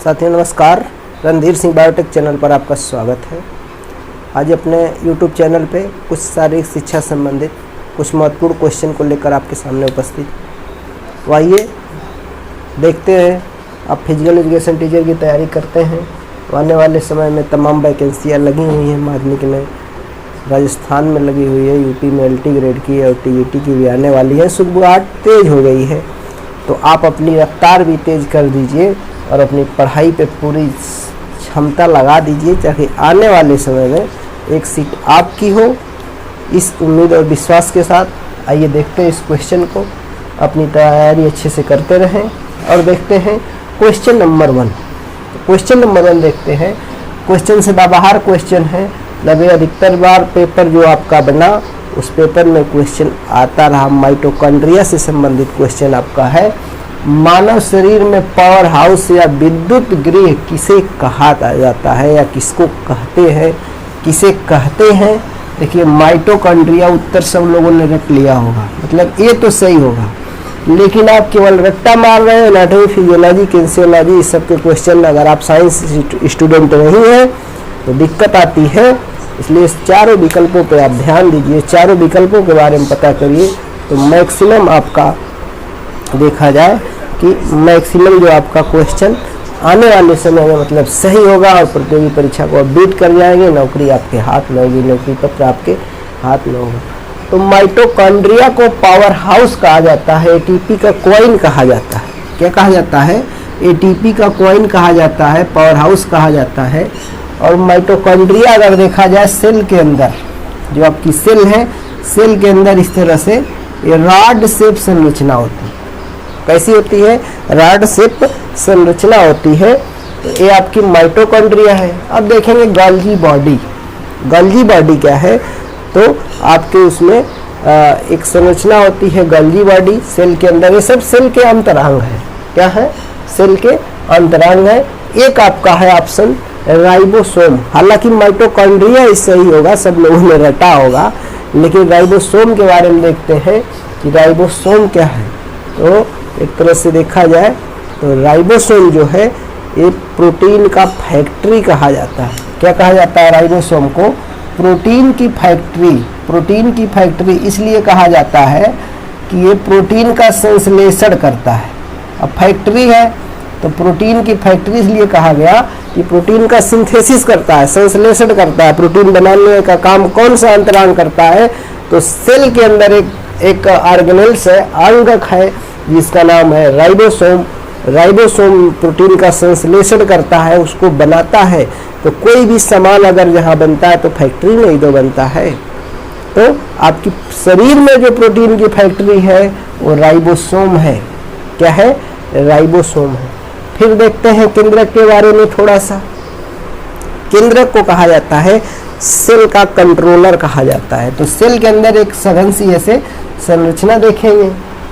साथियों नमस्कार, Randhir Singh biotech channel पर आपका स्वागत है। आज अपने YouTube चैनल पे कुछ शारीरिक शिक्षा संबंधित कुछ महत्वपूर्ण क्वेश्चन को लेकर आपके सामने उपस्थित। तो आइए देखते हैं, आप फिजिकल एजुकेशन टीचर की तैयारी करते हैं तो आने वाले समय में तमाम वैकेंसियाँ लगी हुई हैं। माध्यमिक में राजस्थान में लगी हुई है, यूपी में LT ग्रेड की और TET की भी आने वाली है। सुबह तेज़ हो गई है तो आप अपनी रफ्तार भी तेज़ कर दीजिए और अपनी पढ़ाई पे पूरी क्षमता लगा दीजिए, ताकि आने वाले समय में एक सीट आपकी हो। इस उम्मीद और विश्वास के साथ आइए देखते हैं इस क्वेश्चन को, अपनी तैयारी अच्छे से करते रहें और देखते हैं क्वेश्चन नंबर 1। क्वेश्चन नंबर 1 देखते हैं। क्वेश्चन से बाहर क्वेश्चन है, लगे अधिकतर बार पेपर जो आपका बना उस पेपर में क्वेश्चन आता रहा। माइटोकॉन्ड्रिया से संबंधित क्वेश्चन आपका है। मानव शरीर में पावर हाउस या विद्युत गृह किसे कहा जाता है या किसको कहते हैं, किसे कहते हैं? देखिए माइटोकॉन्ड्रिया उत्तर सब लोगों ने रट लिया होगा, मतलब ये तो सही होगा, लेकिन आप केवल रट्टा मार रहे हैं। एनाटॉमी, फिजियोलॉजी, किनेसियोलॉजी इस सब के क्वेश्चन अगर आप साइंस स्टूडेंट नहीं हैं तो दिक्कत आती है। इसलिए इस चारों विकल्पों पे आप ध्यान दीजिए, चारों विकल्पों के बारे में पता करिए तो मैक्सिमम आपका देखा जाए कि मैक्सिमम जो आपका क्वेश्चन आने वाले समय में मतलब सही होगा और प्रतियोगी परीक्षा को बीट कर जाएंगे। नौकरी आपके हाथ में होगी, नौकरी पत्र आपके हाथ में होगा। तो माइटोकॉन्ड्रिया को पावर हाउस कहा जाता है, ATP का कॉइन कहा जाता है। क्या कहा जाता है? ATP का कॉइन कहा जाता है, पावर हाउस कहा जाता है। और माइटोकॉन्ड्रिया अगर देखा जाए सेल के अंदर, जो आपकी सेल है, सेल के अंदर इस तरह से ये रॉड शेप संरचना होती है। कैसी होती है? रॉड शेप संरचना होती है। तो ये आपकी माइटोकॉन्ड्रिया है। अब देखेंगे गोल्गी बॉडी। गोल्गी बॉडी क्या है? तो आपके उसमें एक संरचना होती है गोल्गी बॉडी सेल के अंदर। ये सब सेल के अंतरांग है। क्या है? सेल के अंतरांग है। एक आपका है ऑप्शन राइबोसोम। हालांकि माइटोकॉन्ड्रिया ही सही होगा, सब लोगों ने रटा होगा, लेकिन राइबोसोम के बारे में देखते हैं कि राइबोसोम क्या है। तो एक तरह से देखा जाए तो राइबोसोम जो है ये प्रोटीन का फैक्ट्री कहा जाता है। क्या कहा जाता है? राइबोसोम को प्रोटीन की फैक्ट्री। प्रोटीन की फैक्ट्री इसलिए कहा जाता है कि ये प्रोटीन का संश्लेषण करता है। अब फैक्ट्री है तो प्रोटीन की फैक्ट्री इसलिए कहा गया कि प्रोटीन का सिंथेसिस करता है, संश्लेषण करता है। प्रोटीन बनाने का काम कौन सा अंतरांग करता है? तो सेल के अंदर एक ऑर्गेनेल्स है, अंगक है, जिसका नाम है राइबोसोम। राइबोसोम प्रोटीन का संश्लेषण करता है, उसको बनाता है। तो कोई भी सामान अगर जहाँ बनता है तो फैक्ट्री में ही तो बनता है। तो आपकी शरीर में जो प्रोटीन की फैक्ट्री है वो राइबोसोम है। क्या है? राइबोसोम है। फिर देखते हैं केंद्रक के बारे में थोड़ा सा। केंद्रक को कहा जाता है सेल का कंट्रोलर कहा जाता है। तो सेल के अंदर एक सघन सी ऐसे संरचना देखेंगे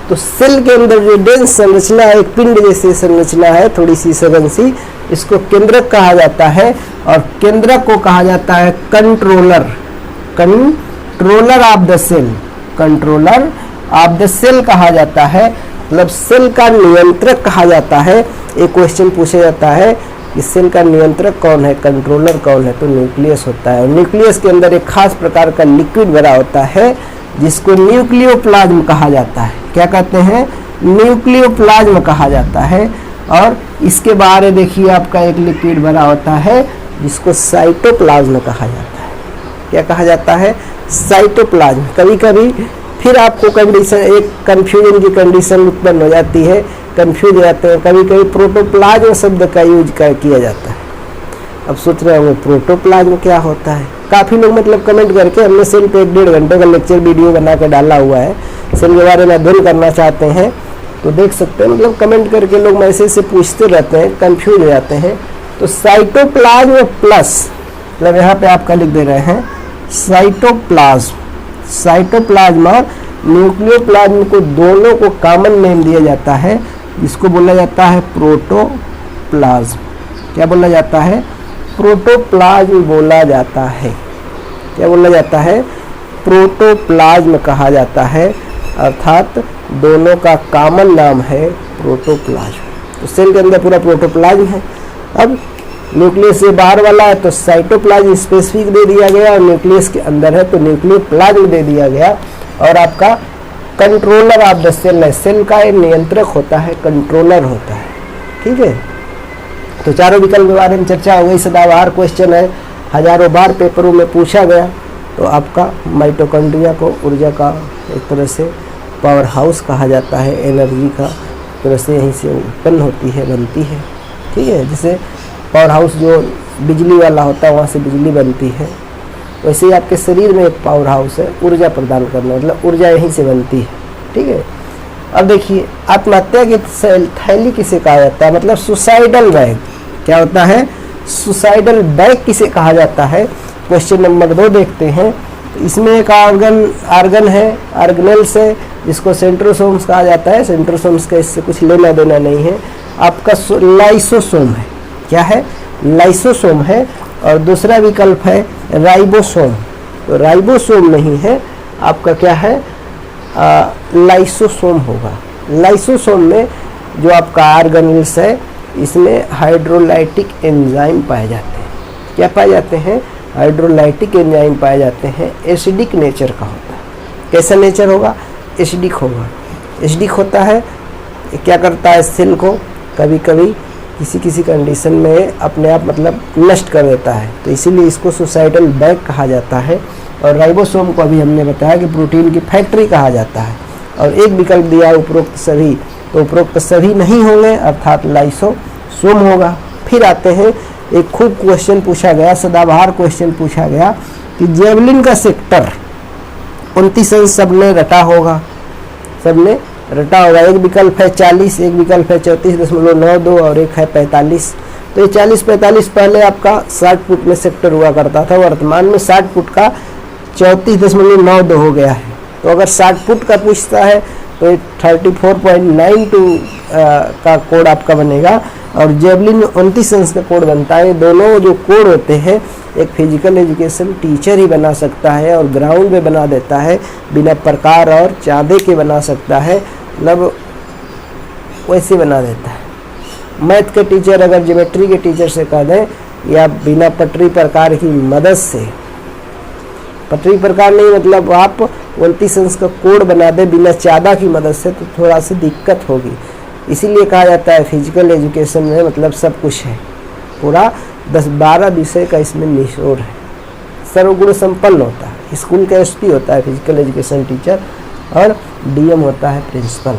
तो सेल के अंदर जो डेंस संरचना है, एक पिंड जैसी संरचना है, थोड़ी सी सघन सी, इसको केंद्रक कहा जाता है। और केंद्रक को कहा जाता है controller. Controller of the cell, controller of the cell कहा जाता है, मतलब सेल का नियंत्रक कहा जाता है। एक क्वेश्चन पूछा जाता है कि सेल का नियंत्रक कौन है, कंट्रोलर कौन है? तो न्यूक्लियस होता है। और न्यूक्लियस के अंदर एक खास प्रकार का लिक्विड भरा होता है जिसको न्यूक्लियोप्लाज्म कहा जाता है। क्या कहते हैं? न्यूक्लियोप्लाज्म कहा जाता है। और इसके बाहर देखिए आपका एक लिक्विड भरा होता है जिसको साइटोप्लाज्म कहा जाता है। क्या कहा जाता है? साइटोप्लाज्म। कभी कभी फिर आपको कंडीशन, एक कंफ्यूजन की कंडीशन उत्पन्न हो जाती है, कंफ्यूज हो जाते हैं। कभी कभी प्रोटोप्लाज्म शब्द का यूज किया जाता है। अब सोच रहे होंगे प्रोटोप्लाज्म क्या होता है? काफ़ी लोग मतलब कमेंट करके, हमने सेल पे 1.5 घंटे का लेक्चर वीडियो बना के डाला हुआ है, सेल के बारे में अध्ययन करना चाहते हैं तो देख सकते हैं। मतलब कमेंट करके लोग मैसेज से पूछते रहते हैं, कंफ्यूज हो जाते हैं। तो साइटोप्लाज्म प्लस, मतलब यहाँ पे आपका लिख दे रहे हैं साइटोप्लाज्म। साइटोप्लाज्म और न्यूक्लियोप्लाज्म को दोनों को कॉमन नेम दिया जाता है, जिसको बोला जाता है प्रोटोप्लाज्म। क्या बोला जाता है? प्रोटोप्लाज्म बोला जाता है। क्या बोला जाता है? प्रोटोप्लाज्म कहा जाता है, अर्थात दोनों का कॉमन नाम है प्रोटोप्लाज्म। तो सेल के अंदर पूरा प्रोटोप्लाज्म है। अब न्यूक्लियस से बाहर वाला है तो साइटोप्लाज्म स्पेसिफिक दे दिया गया, और न्यूक्लियस के अंदर है तो न्यूक्लियोप्लाज्म दे दिया गया। और आपका कंट्रोलर ऑफ द सेल है, सेल का एक नियंत्रक होता है, कंट्रोलर होता है। ठीक है, तो चारों विकल्प के बारे में चर्चा हो गई। सदाबहार क्वेश्चन है, हजारों बार पेपरों में पूछा गया। तो आपका माइटोकॉन्ड्रिया को ऊर्जा का एक तरह से पावर हाउस कहा जाता है, एनर्जी का तरह से यहीं से उत्पन्न होती है, बनती है। ठीक है, जैसे पावर हाउस जो बिजली वाला होता है वहाँ से बिजली बनती है, वैसे ही आपके शरीर में एक पावर हाउस है, ऊर्जा प्रदान करना, मतलब ऊर्जा यहीं से बनती है। ठीक है, अब देखिए आत्महत्या की थैली किसे कहा जाता है, मतलब सुसाइडल बैग क्या होता है, सुसाइडल बैग किसे कहा जाता है। क्वेश्चन नंबर 2 देखते हैं। इसमें एक आर्गन है, आर्गनेल्स है, जिसको सेंट्रोसोम्स कहा जाता है। सेंट्रोसोम्स का इससे कुछ लेना देना नहीं है। आपका लाइसोसोम है, क्या है, लाइसोसोम है। और दूसरा विकल्प है राइबोसोम, तो राइबोसोम नहीं है, आपका क्या है, लाइसोसोम होगा। लाइसोसोम में जो आपका आर्गेनेल्स है, इसमें हाइड्रोलाइटिक एंजाइम पाए जाते हैं। क्या पाए जाते हैं, हाइड्रोलाइटिक एंजाइम पाए जाते हैं। एसिडिक नेचर का होता है। कैसा नेचर होगा, एसिडिक होगा। एसिडिक होता है, क्या करता है, सेल को कभी कभी किसी किसी कंडीशन में अपने आप मतलब नष्ट कर देता है, तो इसीलिए इसको सुसाइडल बैग कहा जाता है। और राइबोसोम को अभी हमने बताया कि प्रोटीन की फैक्ट्री कहा जाता है। और एक विकल्प दिया उपरोक्त सभी, तो उपरोक्त सभी नहीं होंगे, अर्थात लाइसोसोम होगा। फिर आते हैं, एक खूब क्वेश्चन पूछा गया, सदाबहार क्वेश्चन पूछा गया कि जेवलिन का सेक्टर 29 अंश सबने रटा होगा, सबने रटा होगा। एक विकल्प है 40, एक विकल्प है 34.92 और एक है 45। तो ये 40-45 पहले आपका 60 फुट में सेक्टर हुआ करता था, वर्तमान में 60 फुट का 34.92 हो गया है। तो अगर 60 फुट का पूछता है तो 34.92 का कोड आपका बनेगा। और जेवलिन में 29 अंश का कोड बनता है। दोनों जो कोड होते हैं, एक फिजिकल एजुकेशन टीचर ही बना सकता है और ग्राउंड में बना देता है, बिना प्रकार और चाँदे के बना सकता है, मतलब वैसे बना देता है। मैथ के टीचर अगर ज्योमेट्री के टीचर से कह दें, या बिना पटरी प्रकार की मदद से, पटरी प्रकार नहीं मतलब आप 29 अंश का कोड बना दे बिना चाँदा की मदद से, तो थोड़ा सी दिक्कत होगी। इसीलिए कहा जाता है फिजिकल एजुकेशन में मतलब सब कुछ है, पूरा 10-12 विषय का इसमें निचोड़ है, सर्वगुण संपन्न होता है। स्कूल का एसपी होता है फिजिकल एजुकेशन टीचर, और डीएम होता है प्रिंसिपल।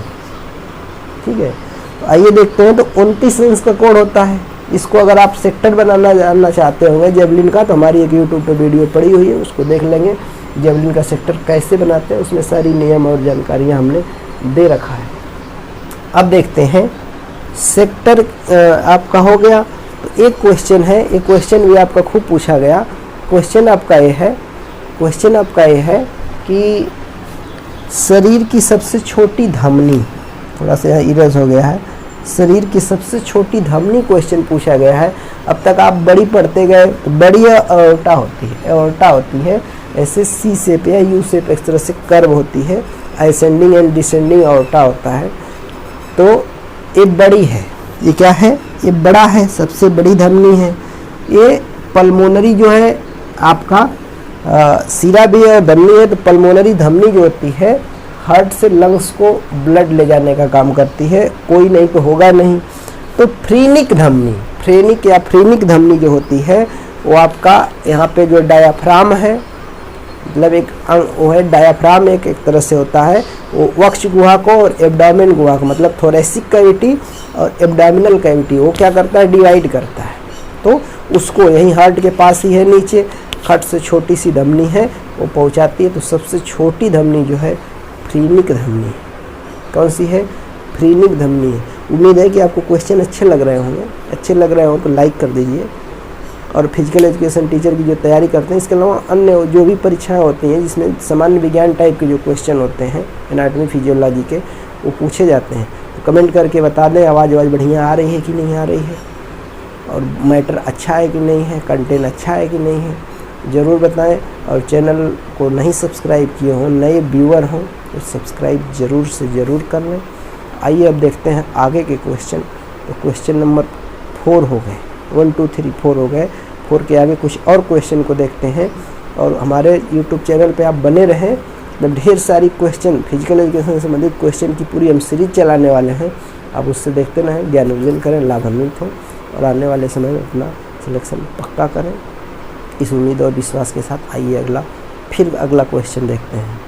ठीक है, तो आइए देखते हैं। तो 29 अंश का कोड होता है। इसको अगर आप सेक्टर बनाना जानना चाहते होंगे जेवलिन का, तो हमारी एक यूट्यूब पे वीडियो पड़ी हुई है, उसको देख लेंगे। जेवलिन का सेक्टर कैसे बनाते हैं, उसमें सारी नियम और जानकारियाँ हमने दे रखा है। अब देखते हैं, सेक्टर आपका हो गया। तो एक क्वेश्चन है, एक क्वेश्चन भी आपका खूब पूछा गया। क्वेश्चन आपका ये है कि शरीर की सबसे छोटी धमनी, थोड़ा सा यहाँ इरेज हो गया है, शरीर की सबसे छोटी धमनी क्वेश्चन पूछा गया है। अब तक आप बड़ी पढ़ते गए, तो बड़ी एओर्टा होती है, ऐसे सी शेप या यू शेप इस तरह से कर्व होती है, असेंडिंग एंड डिसेंडिंग एओर्टा होता है। तो ये बड़ी है, ये क्या है, ये बड़ा है, सबसे बड़ी धमनी है। ये पल्मोनरी जो है आपका सिरा भी है, धमनी है। तो पल्मोनरी धमनी जो होती है, हार्ट से लंग्स को ब्लड ले जाने का काम करती है, कोई नहीं तो होगा नहीं। तो फ्रीनिक धमनी जो होती है, वो आपका यहाँ पे जो डायाफ्राम है, मतलब एक वो है डायाफ्राम, एक तरह से होता है, वो वक्ष गुहा को और एब्डोमेन गुहा को, मतलब थोरेसिक कैविटी और एब्डोमिनल कैविटी, वो क्या करता है, डिवाइड करता है। तो उसको यहीं हार्ट के पास ही है, नीचे हार्ट से छोटी सी धमनी है, वो पहुंचाती है। तो सबसे छोटी धमनी जो है फ्रीनिक धमनी है। कौन सी है, फ्रीनिक धमनी है। उम्मीद है कि आपको क्वेश्चन अच्छे लग रहे होंगे। अच्छे लग रहे हो तो लाइक कर दीजिए। और फिजिकल एजुकेशन टीचर की जो तैयारी करते हैं, इसके अलावा अन्य जो भी परीक्षाएं होती हैं जिसमें सामान्य विज्ञान टाइप के जो क्वेश्चन होते हैं एनाटॉमी फिजियोलॉजी के, वो पूछे जाते हैं। तो कमेंट करके बता दें आवाज़ बढ़िया आ रही है कि नहीं आ रही है, और मैटर अच्छा है कि नहीं है, कंटेंट अच्छा है कि नहीं है, ज़रूर बताएं। और चैनल को नहीं सब्सक्राइब किए हों, नए व्यूअर हों, तो सब्सक्राइब ज़रूर से ज़रूर कर लें। आइए अब देखते हैं आगे के क्वेश्चन। तो क्वेश्चन नंबर 4 हो गए। 1 2 3 4 हो गए। 4 के आगे कुछ और क्वेश्चन को देखते हैं। और हमारे यूट्यूब चैनल पे आप बने रहें, मतलब ढेर सारी क्वेश्चन, फिजिकल एजुकेशन से संबंधित क्वेश्चन की पूरी हम सीरीज चलाने वाले हैं। आप उससे देखते रहें, ज्ञान अर्जन करें, लाभान्वित हो और आने वाले समय में अपना सिलेक्शन पक्का करें। इस उम्मीद और विश्वास के साथ आइए अगला क्वेश्चन देखते हैं।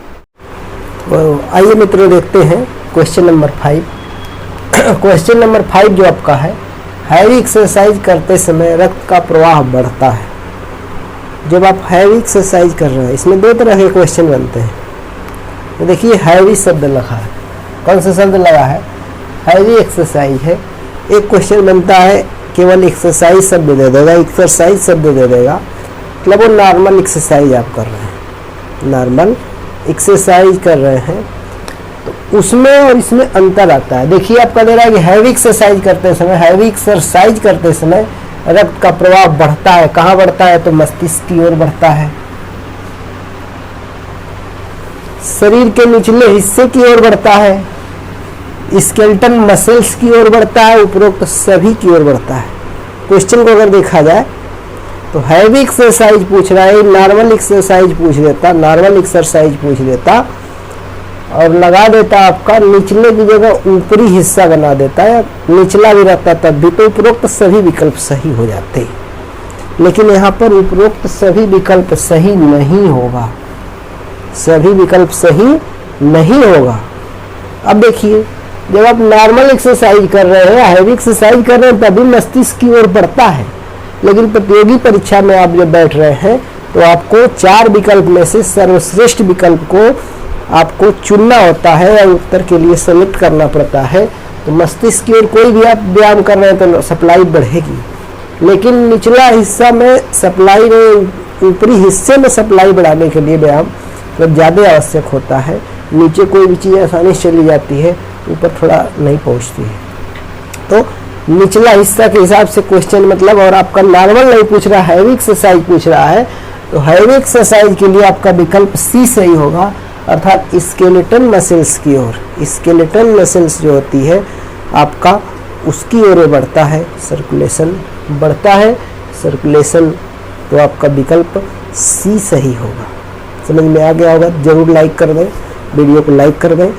तो आइए मित्रों देखते हैं क्वेश्चन नंबर 5। क्वेश्चन नंबर 5 जो आपका है, हैवी एक्सरसाइज करते समय रक्त का प्रवाह बढ़ता है। जब आप हैवी एक्सरसाइज कर रहे हैं, इसमें 2 तरह के क्वेश्चन बनते हैं। तो देखिए हैवी शब्द लिखा है, कौन सा शब्द लगा है? हैवी एक्सरसाइज है। एक क्वेश्चन बनता है केवल एक्सरसाइज शब्द दे देगा, एक्सरसाइज शब्द दे देगा, मतलब वो नॉर्मल एक्सरसाइज आप कर रहे हैं, नॉर्मल एक्सरसाइज कर रहे हैं। तो उसमें और इसमें अंतर आता है। देखिए आपका दे रहा है कि हैवी एक्सरसाइज करते समय रक्त का प्रवाह बढ़ता है। कहाँ बढ़ता है? तो मस्तिष्क की ओर बढ़ता है, शरीर के निचले हिस्से की ओर बढ़ता है, स्केलेटन मसल्स की ओर बढ़ता है, उपरोक्त सभी की ओर बढ़ता है। क्वेश्चन को अगर देखा जाए तो हैवी एक्सरसाइज पूछ रहा है, नॉर्मल एक्सरसाइज पूछ देता और लगा देता आपका निचले की जगह ऊपरी हिस्सा बना देता है, निचला भी रहता तब भी, तो उपरोक्त सभी विकल्प सही हो जाते। लेकिन यहाँ पर उपरोक्त सभी विकल्प सही नहीं होगा, अब देखिए जब आप नॉर्मल एक्सरसाइज कर रहे हैं, हैवी एक्सरसाइज कर रहे हैं, तभी मस्तिष्क की ओर बढ़ता है। लेकिन प्रतियोगी परीक्षा में आप जब बैठ रहे हैं तो आपको 4 विकल्प में से सर्वश्रेष्ठ विकल्प को आपको चुनना होता है या उत्तर के लिए सेलेक्ट करना पड़ता है। तो मस्तिष्क की ओर कोई भी आप व्यायाम कर रहे हैं तो सप्लाई बढ़ेगी, लेकिन निचला हिस्सा में सप्लाई में, ऊपरी हिस्से में सप्लाई बढ़ाने के लिए व्यायाम मतलब ज़्यादा आवश्यक होता है। नीचे कोई भी चीज़ आसानी से चली जाती है, ऊपर थोड़ा नहीं पहुँचती है। तो निचला हिस्सा के हिसाब से क्वेश्चन मतलब, और आपका नॉर्मल नहीं पूछ रहा, हैवी एक्सरसाइज पूछ रहा है, तो हैवी एक्सरसाइज के लिए आपका विकल्प सी सही होगा, अर्थात स्केलेटन मसल्स की ओर। स्केलेटन मसल्स जो होती है आपका उसकी ओर बढ़ता है, सर्कुलेशन बढ़ता है, तो आपका विकल्प सी सही होगा। समझ में आ गया होगा? जरूर लाइक कर दें, वीडियो को लाइक कर दें।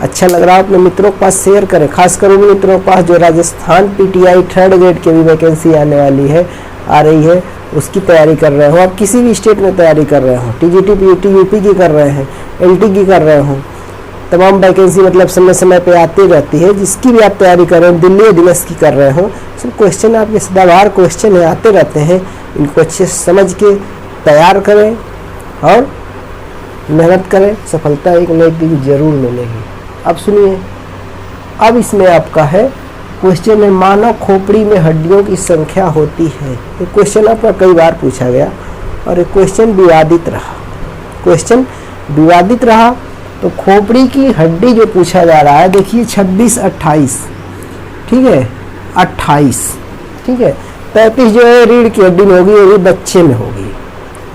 अच्छा लग रहा है अपने मित्रों के पास शेयर करें, खासकर उन मित्रों के पास जो राजस्थान पीटीआई 3rd ग्रेड की भी वैकेंसी आने वाली है, आ रही है, उसकी तैयारी कर रहे हो। आप किसी भी स्टेट में तैयारी कर रहे हो, टीजीटी पीटी यूपी की कर रहे हैं, एलटी की कर रहे हो, तमाम वैकेंसी मतलब समय समय पे आती रहती है। जिसकी भी आप तैयारी कर रहे हो, दिल्ली दिवस की कर रहे हो, सब क्वेश्चन आपके सदाबहार क्वेश्चन है, आते रहते हैं। इनको अच्छे से समझ के तैयार करें और मेहनत करें, सफलता एक न एक दिन जरूर मिलेगी। अब सुनिए, अब इसमें आपका है क्वेश्चन है, मानव खोपड़ी में हड्डियों की संख्या होती है। ये क्वेश्चन आपका कई बार पूछा गया और ये क्वेश्चन विवादित रहा। तो खोपड़ी की हड्डी जो पूछा जा रहा है, देखिए 26 28, ठीक है, 28, ठीक है, 35 जो है रीढ़ की हड्डी में होगी, वो बच्चे में होगी,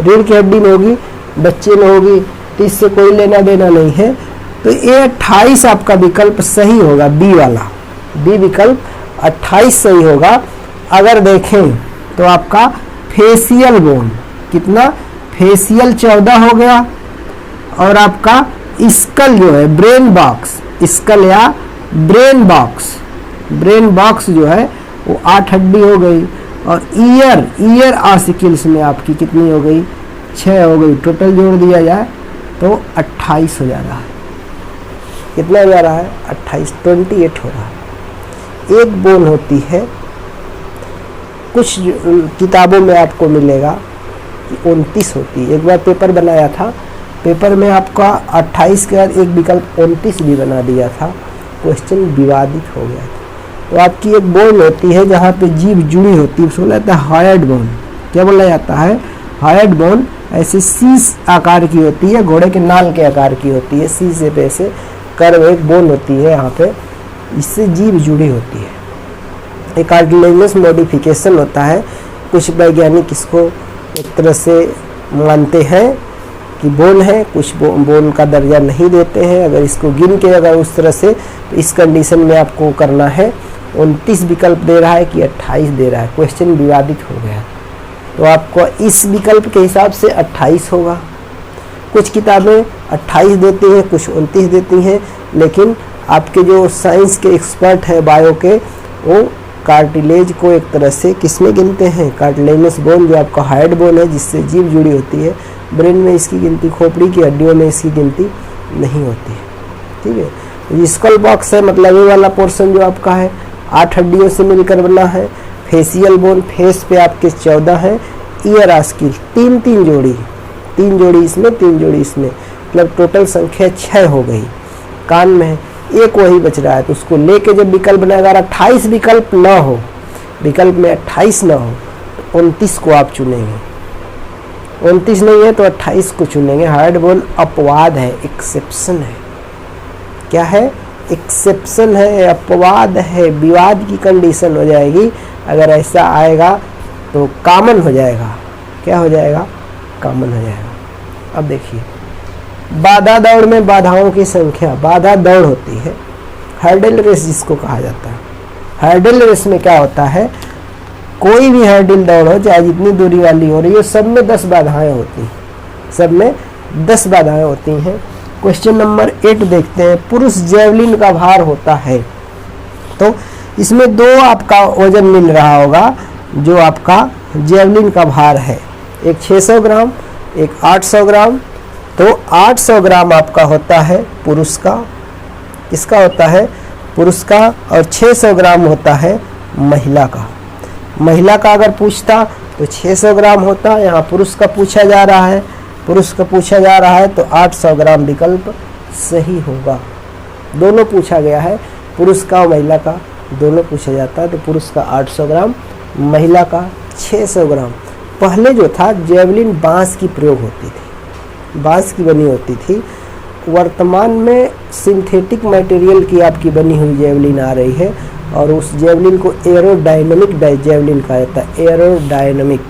रीढ़ की हड्डी में होगी, बच्चे में होगी, तो इससे कोई लेना देना नहीं है। तो ये 28 आपका विकल्प सही होगा, बी वाला, बी विकल्प 28 सही होगा। अगर देखें तो आपका फेशियल बोन कितना, फेशियल 14 हो गया, और आपका स्कल जो है, ब्रेन बॉक्स, स्कल या ब्रेन बॉक्स जो है वो 8 हड्डी हो गई, और ईयर आर्टिकल्स में आपकी कितनी हो गई, 6 हो गई। टोटल जोड़ दिया जाए तो 28 हो जा रहा है। कितना हो जा रहा है? 28, 28 हो रहा है। एक बोन होती है, कुछ किताबों में आपको मिलेगा कि 29 होती है। एक बार पेपर बनाया था, पेपर में आपका 28 के बाद एक विकल्प 29 भी बना दिया था, क्वेश्चन विवादित हो गया था। तो आपकी एक बोन होती है जहाँ पे जीभ जुड़ी होती है, उसको बोला जाता है हायर्ड बोन। क्या बोला जाता है? Hired bone. ऐसे सी आकार की होती है, घोड़े के नाल के आकार की होती है, सी से पैसे कर्व एक बोन होती है यहाँ पे, इससे जीभ जुड़ी होती है। एक कार्टिलेजनस मॉडिफिकेशन होता है। कुछ वैज्ञानिक इसको एक तरह से मानते हैं कि बोन है, कुछ बोन का दर्जा नहीं देते हैं। अगर इसको गिन के अगर उस तरह से, तो इस कंडीशन में आपको करना है 29 विकल्प दे रहा है कि 28 दे रहा है। क्वेश्चन विवादित हो गया। तो आपको इस विकल्प के हिसाब से 28 होगा। कुछ किताबें 28 देती हैं, कुछ 29 देती हैं, लेकिन आपके जो साइंस के एक्सपर्ट हैं बायो के, वो कार्टिलेज को एक तरह से किसमें गिनते हैं, कार्टिलेजनस बोन जो आपका हार्ड बोन है जिससे जीभ जुड़ी होती है, ब्रेन में इसकी गिनती, खोपड़ी की हड्डियों में इसकी गिनती नहीं होती है। ठीक है। स्कल बॉक्स है, मतलब ये वाला पोर्शन जो आपका है 8 हड्डियों से मिलकर बना है। फेसियल बोन, फेस पे आपके 14 हैं। ईयर आस्किल 3 जोड़ी, 3 जोड़ी इसमें, 3 जोड़ी इसमें, मतलब टोटल संख्या 6 हो गई। कान में है, एक वही बच रहा है, तो उसको लेके जब विकल्प बनाएगा, अगर 28 विकल्प ना हो, विकल्प में 28 ना हो, तो 29 को आप चुनेंगे। 29 नहीं है तो 28 को चुनेंगे। हार्ड बोन अपवाद है, एक्सेप्शन है। क्या है? एक्सेप्शन है, अपवाद है, विवाद की कंडीशन हो जाएगी। अगर ऐसा आएगा तो कॉमन हो जाएगा। क्या हो जाएगा? कॉमन हो जाएगा। अब देखिए, बाधा दौड़ में बाधाओं की संख्या, बाधा दौड़ होती है, हर्डल रेस जिसको कहा जाता है। हर्डल रेस में क्या होता है, कोई भी हर्डल दौड़ हो, चाहे जितनी दूरी वाली हो रही है, सब में 10 बाधाएं होती हैं, सब में 10 बाधाएं होती हैं। क्वेश्चन नंबर 8 देखते हैं। पुरुष जेवलिन का भार होता है, तो इसमें 2 आपका वजन मिल रहा होगा, जो आपका जेवलिन का भार है, एक 600 ग्राम, एक 800 ग्राम। तो 800 ग्राम आपका होता है पुरुष का, इसका होता है पुरुष का, और 600 ग्राम होता है महिला का। महिला का अगर पूछता तो 600 ग्राम होता, यहाँ पुरुष का पूछा जा रहा है, पुरुष का पूछा जा रहा है, तो 800 ग्राम विकल्प सही होगा। दोनों पूछा गया है, पुरुष का और महिला का दोनों पूछा जाता है, तो पुरुष का 800 ग्राम, महिला का 600 ग्राम। पहले जो था जेवलिन बांस की प्रयोग होती थी, बांस की बनी होती थी। वर्तमान में सिंथेटिक मटेरियल की आपकी बनी हुई जेवलिन आ रही है, और उस जेवलिन को एरोडायनेमिक जेवलिन कहा जाता है। एरोडायनेमिक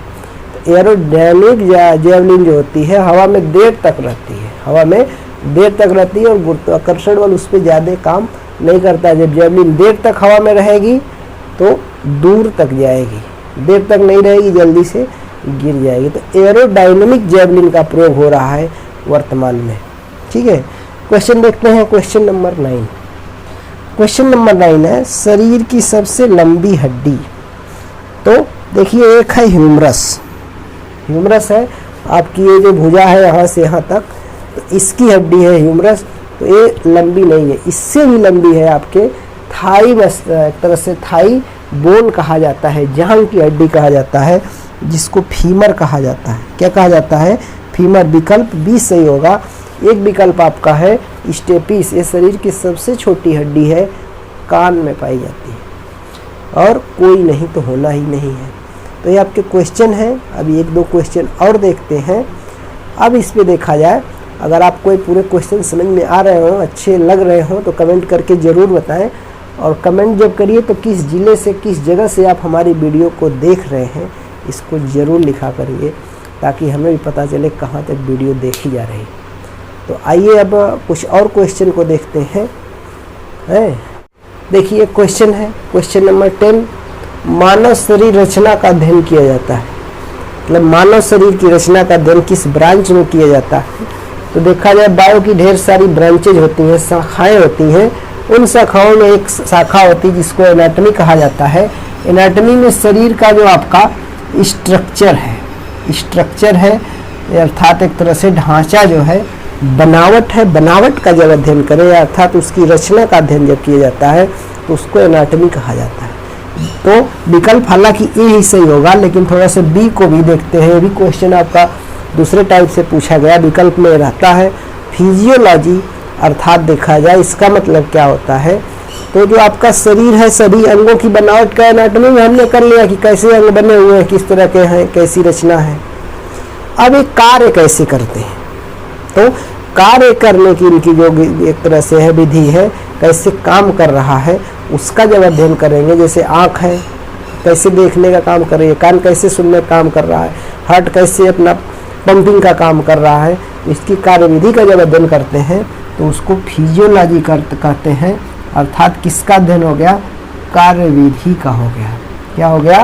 जेवलिन जो होती है हवा में देर तक रहती है, हवा में देर तक रहती है, और गुरुत्वाकर्षण बल उस पर ज़्यादा काम नहीं करता है। जब जेवलिन देर तक हवा में रहेगी तो दूर तक जाएगी, देर तक नहीं रहेगी, जल्दी से गिर जाएगी। तो एरोडायनेमिक जेवलिन का प्रयोग हो रहा है वर्तमान में। ठीक है, क्वेश्चन देखते हैं। क्वेश्चन नंबर 9, क्वेश्चन नंबर 9 है, शरीर की सबसे लंबी हड्डी। तो देखिए, एक है ह्यूमरस, ह्यूमरस है आपकी, ये जो भुजा है यहाँ से यहाँ तक, तो इसकी हड्डी है ह्यूमरस। तो ये लंबी नहीं है, इससे भी लंबी है आपके थाई, एक तरह से थाई बोन कहा जाता है, जांघ की हड्डी कहा जाता है, जिसको फीमर कहा जाता है। क्या कहा जाता है? फीमर। विकल्प 20 सही होगा। एक विकल्प आपका है स्टेपिस, ये शरीर की सबसे छोटी हड्डी है, कान में पाई जाती है, और कोई नहीं तो होना ही नहीं है। तो ये आपके क्वेश्चन हैं। अभी 1-2 क्वेश्चन और देखते हैं। अब इस पे देखा जाए, अगर आपको ये पूरे क्वेश्चन समझ में आ रहे हो, अच्छे लग रहे हो, तो कमेंट करके ज़रूर बताएं। और कमेंट जब करिए तो किस ज़िले से, किस जगह से आप हमारी वीडियो को देख रहे हैं, इसको ज़रूर लिखा करिए, ताकि हमें भी पता चले कहाँ तक वीडियो देखी जा रही। तो आइए अब कुछ और क्वेश्चन को देखते हैं। देखिए, क्वेश्चन है क्वेश्चन नंबर 10, मानव शरीर रचना का अध्ययन किया जाता है, मतलब मानव शरीर की रचना का अध्ययन किस ब्रांच में किया जाता है। तो देखा जाए, बायो की ढेर सारी ब्रांचेज होती हैं, शाखाएं होती हैं। उन शाखाओं में एक शाखा होती है जिसको एनाटॉमी कहा जाता है। एनाटॉमी में शरीर का जो आपका स्ट्रक्चर है, अर्थात एक तरह से ढांचा जो है, बनावट है, बनावट का जब अध्ययन करें, अर्थात उसकी रचना का अध्ययन जब किया जाता है, तो उसको एनाटॉमी कहा जाता है। तो विकल्प हालांकि ए ही सही होगा, लेकिन थोड़ा सा बी को भी देखते हैं। भी क्वेश्चन आपका दूसरे टाइप से पूछा गया। विकल्प में रहता है फिजियोलॉजी, अर्थात देखा जाए इसका मतलब क्या होता है। तो जो आपका शरीर है, सभी अंगों की बनावट का एनाटॉमी में हमने कर लिया कि कैसे अंग बने हुए हैं, किस तरह के हैं, कैसी रचना है। अब एक कार्य कैसे करते हैं, तो कार्य करने की इनकी जो एक तरह से है विधि है, कैसे काम कर रहा है, उसका जब अध्ययन करेंगे। जैसे आँख है, कैसे देखने का काम कर रही है, कान कैसे सुनने का काम कर रहा है, हार्ट कैसे अपना पंपिंग का काम कर रहा है, इसकी कार्यविधि का जब अध्ययन करते हैं तो उसको फिजियोलॉजी कहते हैं। अर्थात किसका अध्ययन हो गया? कार्यविधि का हो गया। क्या हो गया?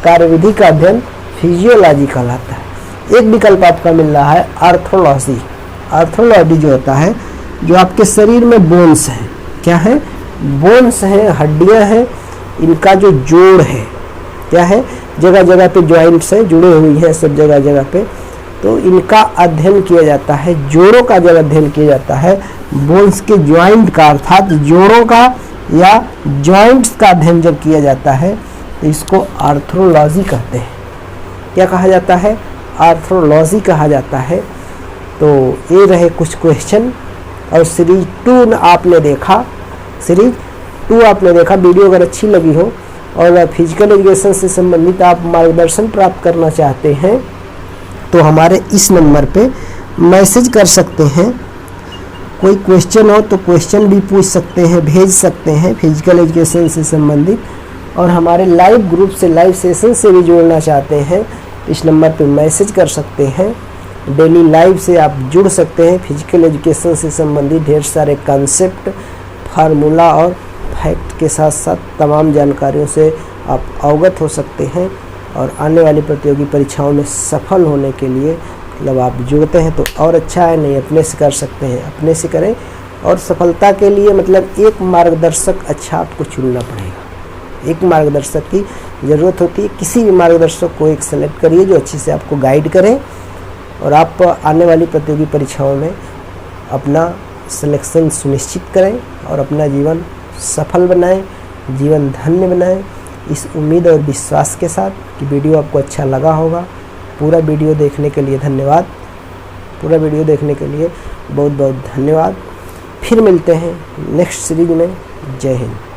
कार्यविधि का अध्ययन फिजियोलॉजी कहलाता है। एक विकल्प आपका मिल रहा है आर्थोलॉजी। आर्थोलॉजी जो होता है, जो आपके शरीर में बोन्स हैं, क्या है? बोन्स हैं, हड्डियां हैं, इनका जो जोड़ है, क्या है? जगह जगह पे जॉइंट्स हैं, जुड़े हुई हैं सब जगह जगह पे, तो इनका अध्ययन किया जाता है। जोड़ों का जब अध्ययन किया जाता है, बोन्स के जॉइंट का अर्थात जोड़ों का या जॉइंट्स का अध्ययन जब किया जाता है तो इसको आर्थ्रोलॉजी कहते हैं। क्या कहा जाता है? आर्थ्रोलॉजी कहा जाता है। तो ये रहे कुछ क्वेश्चन। और सीरीज 2 आपने देखा, सीरीज 2 आपने देखा। वीडियो अगर अच्छी लगी हो और फिजिकल एजुकेशन से संबंधित आप मार्गदर्शन प्राप्त करना चाहते हैं तो हमारे इस नंबर पे मैसेज कर सकते हैं। कोई क्वेश्चन हो तो क्वेश्चन भी पूछ सकते हैं, भेज सकते हैं फिजिकल एजुकेशन से संबंधित। और हमारे लाइव ग्रुप से, लाइव सेशन से भी जुड़ना चाहते हैं तो इस नंबर पे मैसेज कर सकते हैं। डेली लाइव से आप जुड़ सकते हैं। फिजिकल एजुकेशन से संबंधित ढेर सारे कॉन्सेप्ट, फार्मूला और फैक्ट के साथ साथ तमाम जानकारियों से आप अवगत हो सकते हैं। और आने वाली प्रतियोगी परीक्षाओं में सफल होने के लिए मतलब आप जुड़ते हैं तो और अच्छा है, नहीं अपने से कर सकते हैं, अपने से करें। और सफलता के लिए मतलब एक मार्गदर्शक अच्छा आपको चुनना पड़ेगा। एक मार्गदर्शक की ज़रूरत होती है। किसी भी मार्गदर्शक को एक सेलेक्ट करिए जो अच्छे से आपको गाइड करें और आप आने वाली प्रतियोगी परीक्षाओं में अपना सिलेक्शन सुनिश्चित करें और अपना जीवन सफल बनाएं, जीवन धन्य बनाएं। इस उम्मीद और विश्वास के साथ कि वीडियो आपको अच्छा लगा होगा। पूरा वीडियो देखने के लिए धन्यवाद। पूरा वीडियो देखने के लिए बहुत बहुत धन्यवाद। फिर मिलते हैं नेक्स्ट सीरीज में। जय हिंद।